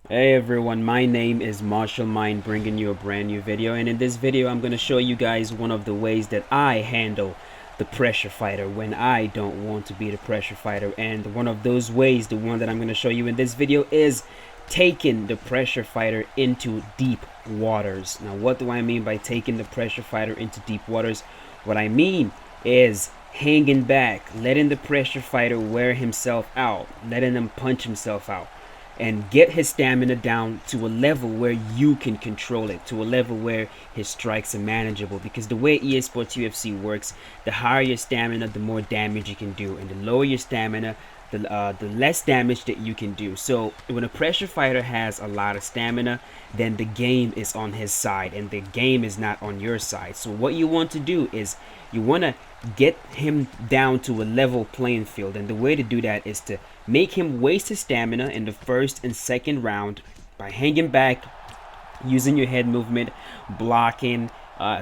Hey everyone, my name is Marshall Mind, bringing you a brand new video, and in this video I'm going to show you guys one of the ways that I handle the pressure fighter when I don't want to be the pressure fighter. And one of those ways, the one that I'm going to show you in this video, is taking the pressure fighter into deep waters. Now what do I mean by taking the pressure fighter into deep waters? What I mean is hanging back, letting the pressure fighter wear himself out, letting him punch himself out, and get his stamina down to a level where you can control it, to a level where his strikes are manageable. Because the way EA Sports UFC works, the higher your stamina, the more damage you can do, and the lower your stamina, the less damage that you can do. So when a pressure fighter has a lot of stamina, then the game is on his side and the game is not on your side. So what you want to do is you want to get him down to a level playing field, and the way to do that is to make him waste his stamina in the first and second round by hanging back, using your head movement, blocking,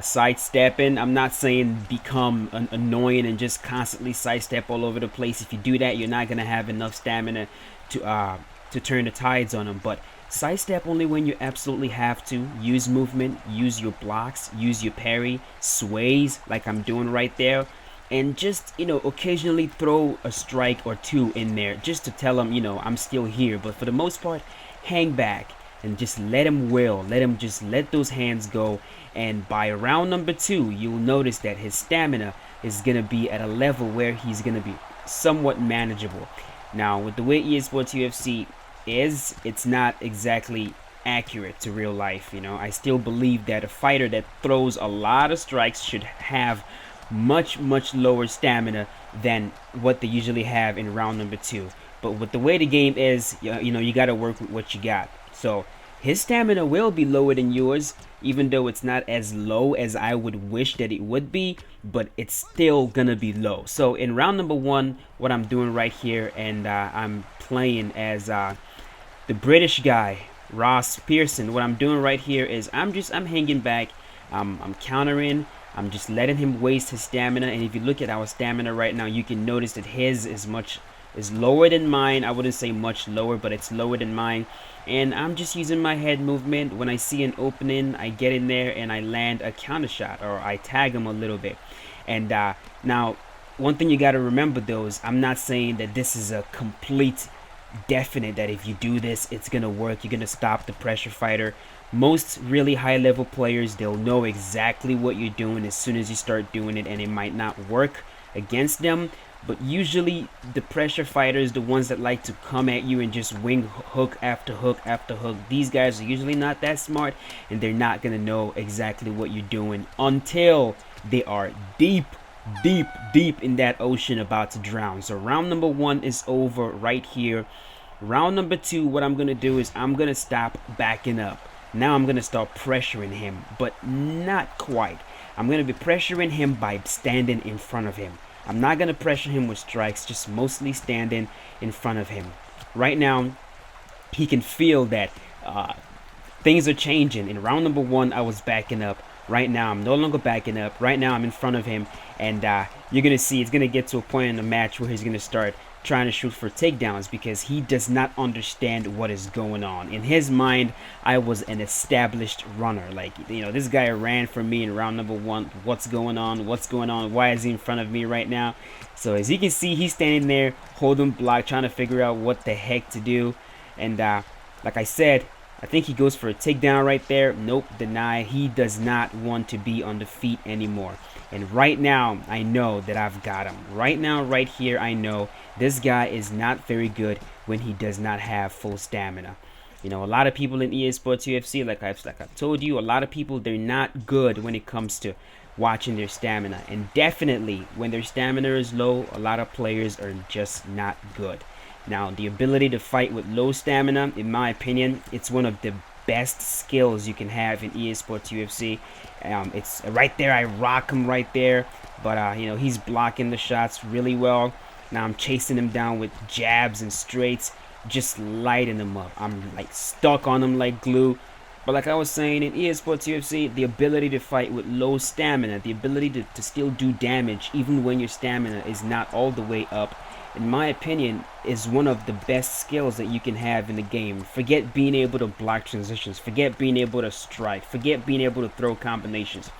sidestepping. I'm not saying become annoying and just constantly sidestep all over the place. If you do that, you're not gonna have enough stamina to turn the tides on him. But sidestep only when you absolutely have to. Use movement, use your blocks, use your parry, sways like I'm doing right there, and just occasionally throw a strike or two in there just to tell him I'm still here. But for the most part, hang back and just let him will, let those hands go. And by round number 2, you'll notice that his stamina is gonna be at a level where he's gonna be somewhat manageable. Now with the way EA Sports UFC is, it's not exactly accurate to real life. I still believe that a fighter that throws a lot of strikes should have much lower stamina than what they usually have in round number 2. But with the way the game is, you got to work with what you got. So his stamina will be lower than yours, even though it's not as low as I would wish that it would be, but it's still gonna be low. So in round number 1, what I'm doing right here, and I'm playing as the British guy, Ross Pearson. What I'm doing right here is I'm hanging back, I'm countering, I'm just letting him waste his stamina. And if you look at our stamina right now, you can notice that his is lower than mine. I wouldn't say much lower, but it's lower than mine. And I'm just using my head movement. When I see an opening, I get in there and I land a counter shot, or I tag him a little bit. And now, one thing you got to remember though is I'm not saying that this is a complete definite that if you do this it's gonna work, you're gonna stop the pressure fighter. Most really high level players, they'll know exactly what you're doing as soon as you start doing it, and it might not work against them. But usually the pressure fighters, the ones that like to come at you and just wing hook after hook after hook, these guys are usually not that smart, and they're not gonna know exactly what you're doing until they are deep in that ocean about to drown. So round number 1 is over right here. Round number 2, what I'm gonna do is I'm gonna stop backing up. Now I'm gonna start pressuring him, but not quite. I'm gonna be pressuring him by standing in front of him. I'm not gonna pressure him with strikes, just mostly standing in front of him. Right now he can feel that things are changing. In round number 1 I was backing up. Right now I'm no longer backing up. Right now I'm in front of him, and you're gonna see it's gonna get to a point in the match where he's gonna start trying to shoot for takedowns because he does not understand what is going on. In his mind, I was an established runner. Like, this guy ran for me in round number 1. What's going on? Why is he in front of me right now? So as you can see, he's standing there holding block, trying to figure out what the heck to do. And like I said, I think he goes for a takedown right there. Nope, deny. He does not want to be on the feet anymore. And right now, I know that I've got him. Right now, right here, I know this guy is not very good when he does not have full stamina. A lot of people in EA Sports UFC, like I've told you, a lot of people, they're not good when it comes to watching their stamina. And definitely, when their stamina is low, a lot of players are just not good. Now, the ability to fight with low stamina, in my opinion, it's one of the best skills you can have in EA Sports UFC. It's right there. I rock him right there. But, he's blocking the shots really well. Now I'm chasing him down with jabs and straights, just lighting him up. I'm like stuck on him like glue. But like I was saying, in EA Sports UFC, the ability to fight with low stamina, the ability to still do damage even when your stamina is not all the way up, in my opinion, is one of the best skills that you can have in the game. Forget being able to block transitions, forget being able to strike, forget being able to throw combinations.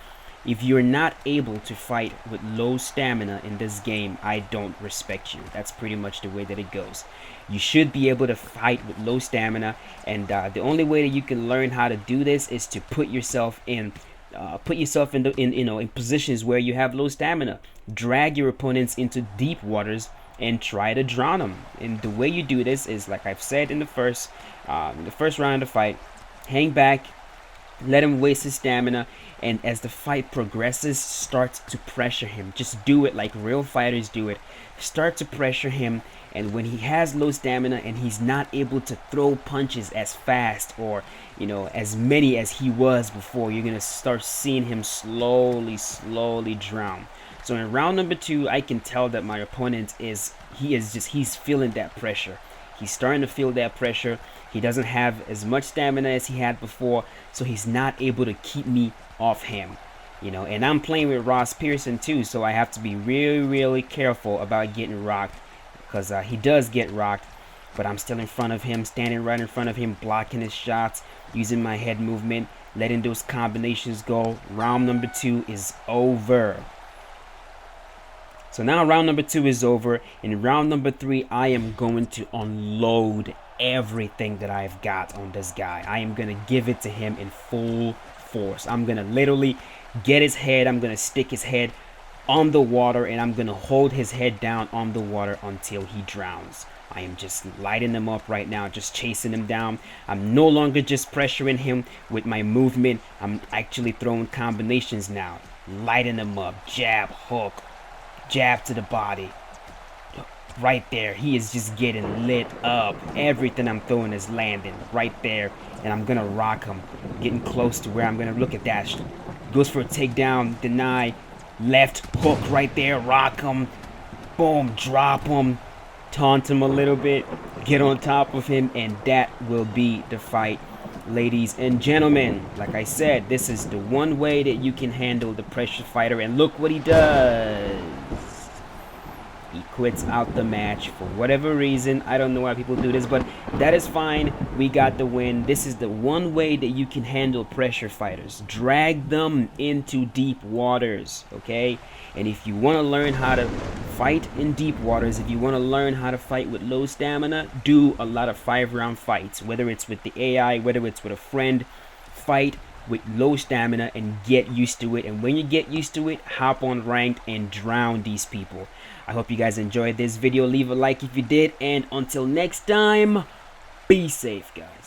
If you're not able to fight with low stamina in this game, I don't respect you. That's pretty much the way that it goes. You should be able to fight with low stamina, and the only way that you can learn how to do this is to put yourself in in positions where you have low stamina. Drag your opponents into deep waters and try to drown them. And the way you do this is, like I've said in the first round of the fight, hang back, let him waste his stamina, and as the fight progresses, start to pressure him. Just do it like real fighters do it. Start to pressure him, and when he has low stamina and he's not able to throw punches as fast or as many as he was before, you're gonna start seeing him slowly drown. So in round number 2, I can tell that my opponent he's feeling that pressure. He's starting to feel that pressure. He doesn't have as much stamina as he had before, so he's not able to keep me off him. And I'm playing with Ross Pearson too, so I have to be really careful about getting rocked, because he does get rocked, but I'm still in front of him, standing right in front of him, blocking his shots, using my head movement, letting those combinations go. Round number 2 is over. So now round number 2 is over. In round number 3, I am going to unload everything that I've got on this guy. I am going to give it to him in full force. I'm going to literally get his head. I'm going to stick his head on the water, and I'm going to hold his head down on the water until he drowns. I am just lighting him up right now, just chasing him down. I'm no longer just pressuring him with my movement. I'm actually throwing combinations now. Lighting him up. Jab, hook, jab to the body. Right there, he is just getting lit up. Everything I'm throwing is landing right there, and I'm gonna rock him, getting close to where I'm gonna look at that. Goes for a takedown, deny, left hook right there, rock him, boom, drop him, taunt him a little bit, get on top of him, and that will be the fight. Ladies and gentlemen, like I said, this is the one way that you can handle the pressure fighter, and look what he does. He quits out the match for whatever reason. I don't know why people do this, but that is fine. We got the win. This is the one way that you can handle pressure fighters. Drag them into deep waters, okay? And if you want to learn how to fight in deep waters, if you want to learn how to fight with low stamina, do a lot of 5-round fights, whether it's with the AI, whether it's with a friend. Fight with low stamina and get used to it. And when you get used to it, hop on ranked and drown these people. I hope you guys enjoyed this video. Leave a like if you did, and until next time, be safe, guys.